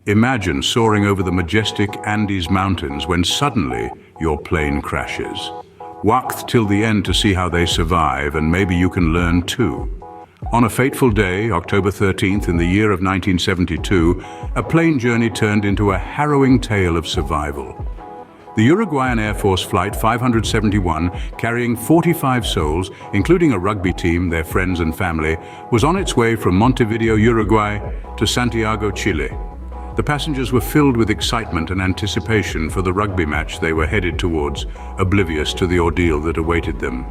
Imagine soaring over the majestic Andes Mountains when suddenly your plane crashes. Walk till the end to see how they survive, and maybe you can learn too. On a fateful day, October 13th in the year of 1972, a plane journey turned into a harrowing tale of survival. The Uruguayan Air Force Flight 571, carrying 45 souls, including a rugby team, their friends and family, was on its way from Montevideo, Uruguay, to Santiago, Chile. The passengers were filled with excitement and anticipation for the rugby match they were headed towards, oblivious to the ordeal that awaited them.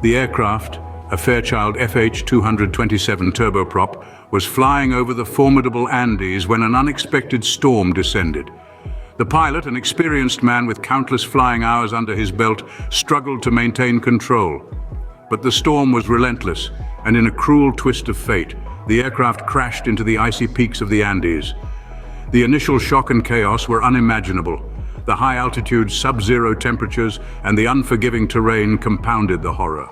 The aircraft, a Fairchild FH-227 turboprop, was flying over the formidable Andes when an unexpected storm descended. The pilot, an experienced man with countless flying hours under his belt, struggled to maintain control. But the storm was relentless, and in a cruel twist of fate, the aircraft crashed into the icy peaks of the Andes. The initial shock and chaos were unimaginable. The high-altitude, sub-zero temperatures and the unforgiving terrain compounded the horror.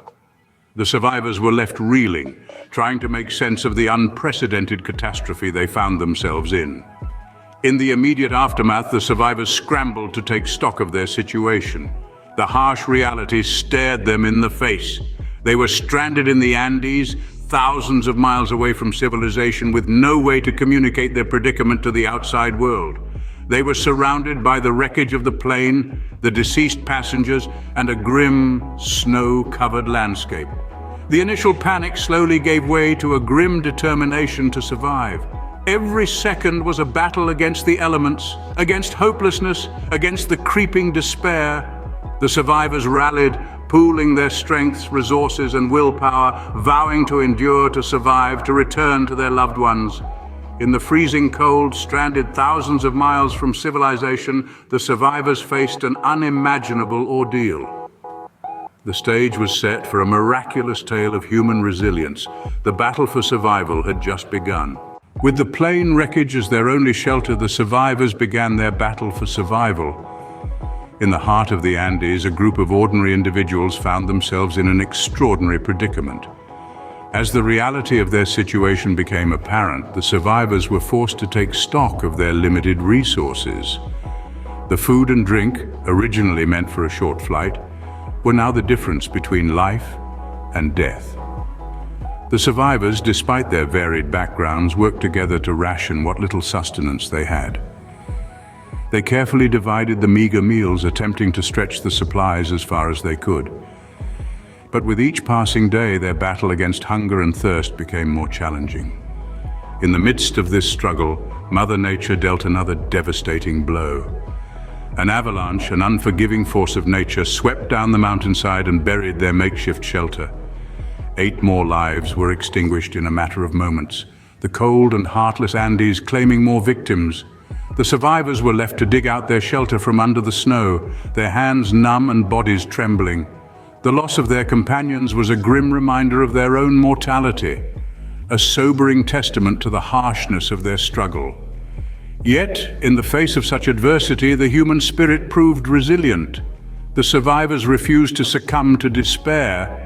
The survivors were left reeling, trying to make sense of the unprecedented catastrophe they found themselves in. In the immediate aftermath, the survivors scrambled to take stock of their situation. The harsh reality stared them in the face. They were stranded in the Andes, thousands of miles away from civilization, with no way to communicate their predicament to the outside world. They were surrounded by the wreckage of the plane, the deceased passengers, and a grim, snow-covered landscape. The initial panic slowly gave way to a grim determination to survive. Every second was a battle against the elements, against hopelessness, against the creeping despair. The survivors rallied, pooling their strengths, resources, and willpower, vowing to endure, to survive, to return to their loved ones. In the freezing cold, stranded thousands of miles from civilization, the survivors faced an unimaginable ordeal. The stage was set for a miraculous tale of human resilience. The battle for survival had just begun. With the plane wreckage as their only shelter, the survivors began their battle for survival. In the heart of the Andes, a group of ordinary individuals found themselves in an extraordinary predicament. As the reality of their situation became apparent, the survivors were forced to take stock of their limited resources. The food and drink, originally meant for a short flight, were now the difference between life and death. The survivors, despite their varied backgrounds, worked together to ration what little sustenance they had. They carefully divided the meager meals, attempting to stretch the supplies as far as they could. But with each passing day, their battle against hunger and thirst became more challenging. In the midst of this struggle, Mother Nature dealt another devastating blow. An avalanche, an unforgiving force of nature, swept down the mountainside and buried their makeshift shelter. 8 more lives were extinguished in a matter of moments, the cold and heartless Andes claiming more victims. The survivors were left to dig out their shelter from under the snow, their hands numb and bodies trembling. The loss of their companions was a grim reminder of their own mortality, a sobering testament to the harshness of their struggle. Yet, in the face of such adversity, the human spirit proved resilient. The survivors refused to succumb to despair.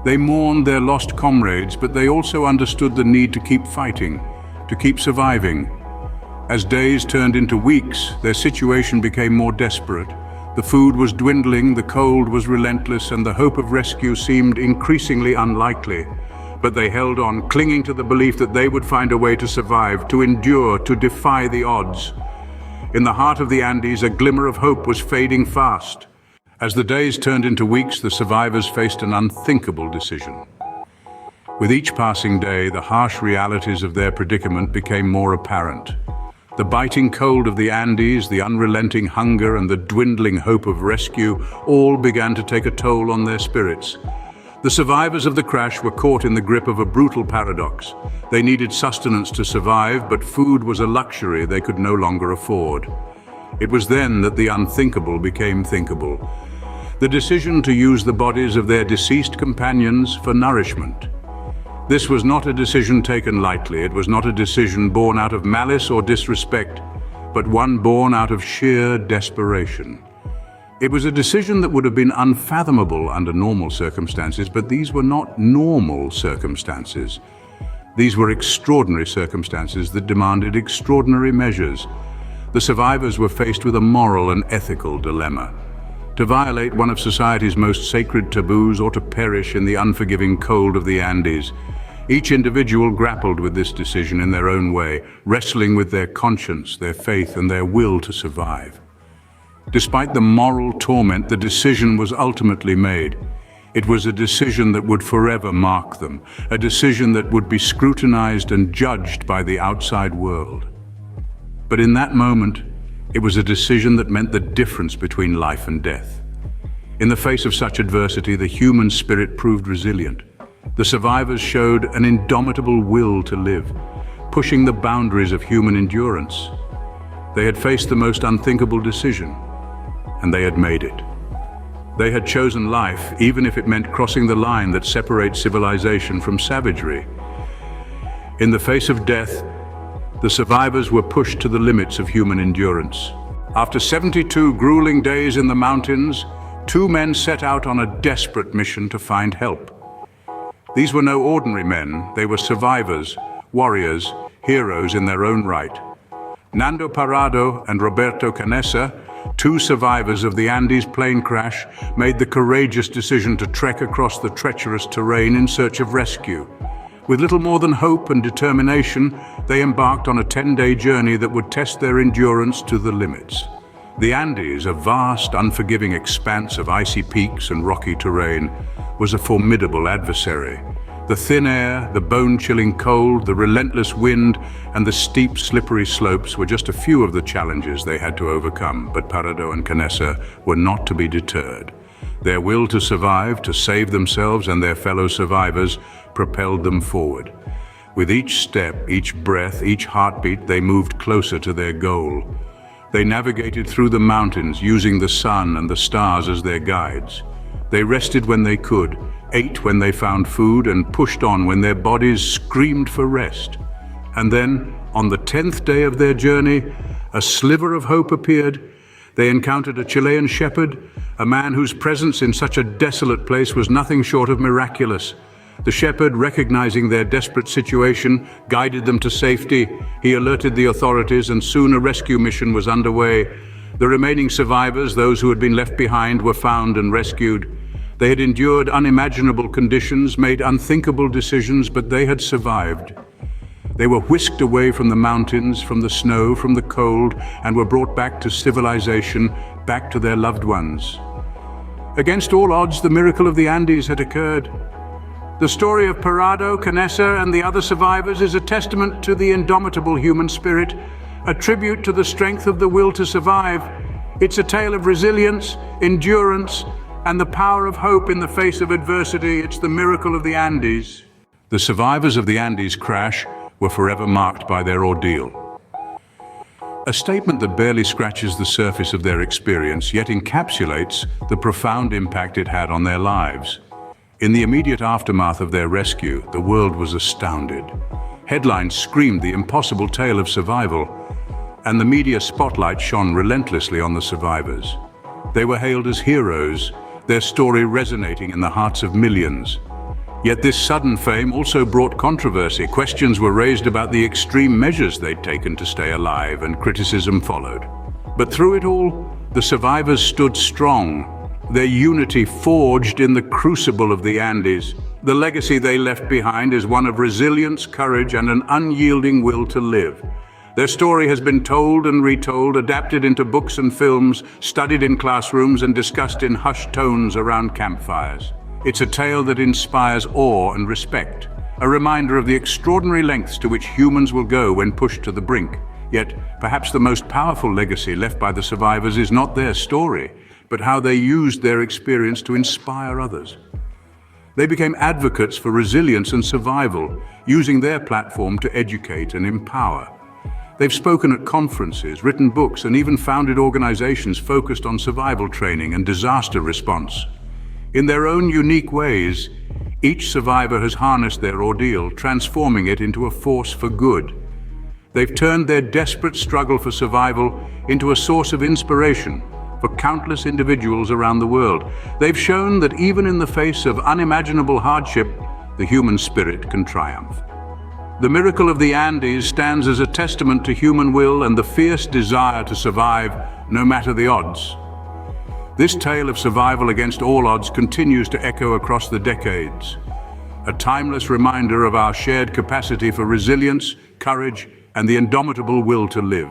They mourned their lost comrades, but they also understood the need to keep fighting, to keep surviving. As days turned into weeks, their situation became more desperate. The food was dwindling, the cold was relentless, and the hope of rescue seemed increasingly unlikely. But they held on, clinging to the belief that they would find a way to survive, to endure, to defy the odds. In the heart of the Andes, a glimmer of hope was fading fast. As the days turned into weeks, the survivors faced an unthinkable decision. With each passing day, the harsh realities of their predicament became more apparent. The biting cold of the Andes, the unrelenting hunger, and the dwindling hope of rescue all began to take a toll on their spirits. The survivors of the crash were caught in the grip of a brutal paradox. They needed sustenance to survive, but food was a luxury they could no longer afford. It was then that the unthinkable became thinkable. The decision to use the bodies of their deceased companions for nourishment. This was not a decision taken lightly. It was not a decision born out of malice or disrespect, but one born out of sheer desperation. It was a decision that would have been unfathomable under normal circumstances, but these were not normal circumstances. These were extraordinary circumstances that demanded extraordinary measures. The survivors were faced with a moral and ethical dilemma: to violate one of society's most sacred taboos or to perish in the unforgiving cold of the Andes. Each individual grappled with this decision in their own way, wrestling with their conscience, their faith, and their will to survive. Despite the moral torment, the decision was ultimately made. It was a decision that would forever mark them, a decision that would be scrutinized and judged by the outside world. But in that moment, it was a decision that meant the difference between life and death. In the face of such adversity, the human spirit proved resilient. The survivors showed an indomitable will to live, pushing the boundaries of human endurance. They had faced the most unthinkable decision, and they had made it. They had chosen life, even if it meant crossing the line that separates civilization from savagery. In the face of death, the survivors were pushed to the limits of human endurance. After 72 grueling days in the mountains, 2 men set out on a desperate mission to find help. These were no ordinary men. They were survivors, warriors, heroes in their own right. Nando Parrado and Roberto Canessa, 2 survivors of the Andes plane crash, made the courageous decision to trek across the treacherous terrain in search of rescue. With little more than hope and determination, they embarked on a 10-day journey that would test their endurance to the limits. The Andes, a vast, unforgiving expanse of icy peaks and rocky terrain, was a formidable adversary. The thin air, the bone-chilling cold, the relentless wind, and the steep, slippery slopes were just a few of the challenges they had to overcome, but Parrado and Canessa were not to be deterred. Their will to survive, to save themselves and their fellow survivors, propelled them forward. With each step, each breath, each heartbeat, they moved closer to their goal. They navigated through the mountains, using the sun and the stars as their guides. They rested when they could, ate when they found food, and pushed on when their bodies screamed for rest. And then, on the 10th day of their journey, a sliver of hope appeared. They encountered a Chilean shepherd, a man whose presence in such a desolate place was nothing short of miraculous. The shepherd, recognizing their desperate situation, guided them to safety. He alerted the authorities, and soon a rescue mission was underway. The remaining survivors, those who had been left behind, were found and rescued. They had endured unimaginable conditions, made unthinkable decisions, but they had survived. They were whisked away from the mountains, from the snow, from the cold, and were brought back to civilization, back to their loved ones. Against all odds, the miracle of the Andes had occurred. The story of Parrado, Canessa, and the other survivors is a testament to the indomitable human spirit, a tribute to the strength of the will to survive. It's a tale of resilience, endurance, and the power of hope in the face of adversity. It's the miracle of the Andes. The survivors of the Andes crash were forever marked by their ordeal. A statement that barely scratches the surface of their experience, yet encapsulates the profound impact it had on their lives. In the immediate aftermath of their rescue, the world was astounded. Headlines screamed the impossible tale of survival, and the media spotlight shone relentlessly on the survivors. They were hailed as heroes, their story resonating in the hearts of millions. Yet this sudden fame also brought controversy. Questions were raised about the extreme measures they'd taken to stay alive, and criticism followed. But through it all, the survivors stood strong, their unity forged in the crucible of the Andes. The legacy they left behind is one of resilience, courage, and an unyielding will to live. Their story has been told and retold, adapted into books and films, studied in classrooms, and discussed in hushed tones around campfires. It's a tale that inspires awe and respect, a reminder of the extraordinary lengths to which humans will go when pushed to the brink. Yet, perhaps the most powerful legacy left by the survivors is not their story, but how they used their experience to inspire others. They became advocates for resilience and survival, using their platform to educate and empower. They've spoken at conferences, written books, and even founded organizations focused on survival training and disaster response. In their own unique ways, each survivor has harnessed their ordeal, transforming it into a force for good. They've turned their desperate struggle for survival into a source of inspiration for countless individuals around the world. They've shown that even in the face of unimaginable hardship, the human spirit can triumph. The miracle of the Andes stands as a testament to human will and the fierce desire to survive no matter the odds. This tale of survival against all odds continues to echo across the decades, a timeless reminder of our shared capacity for resilience, courage, and the indomitable will to live.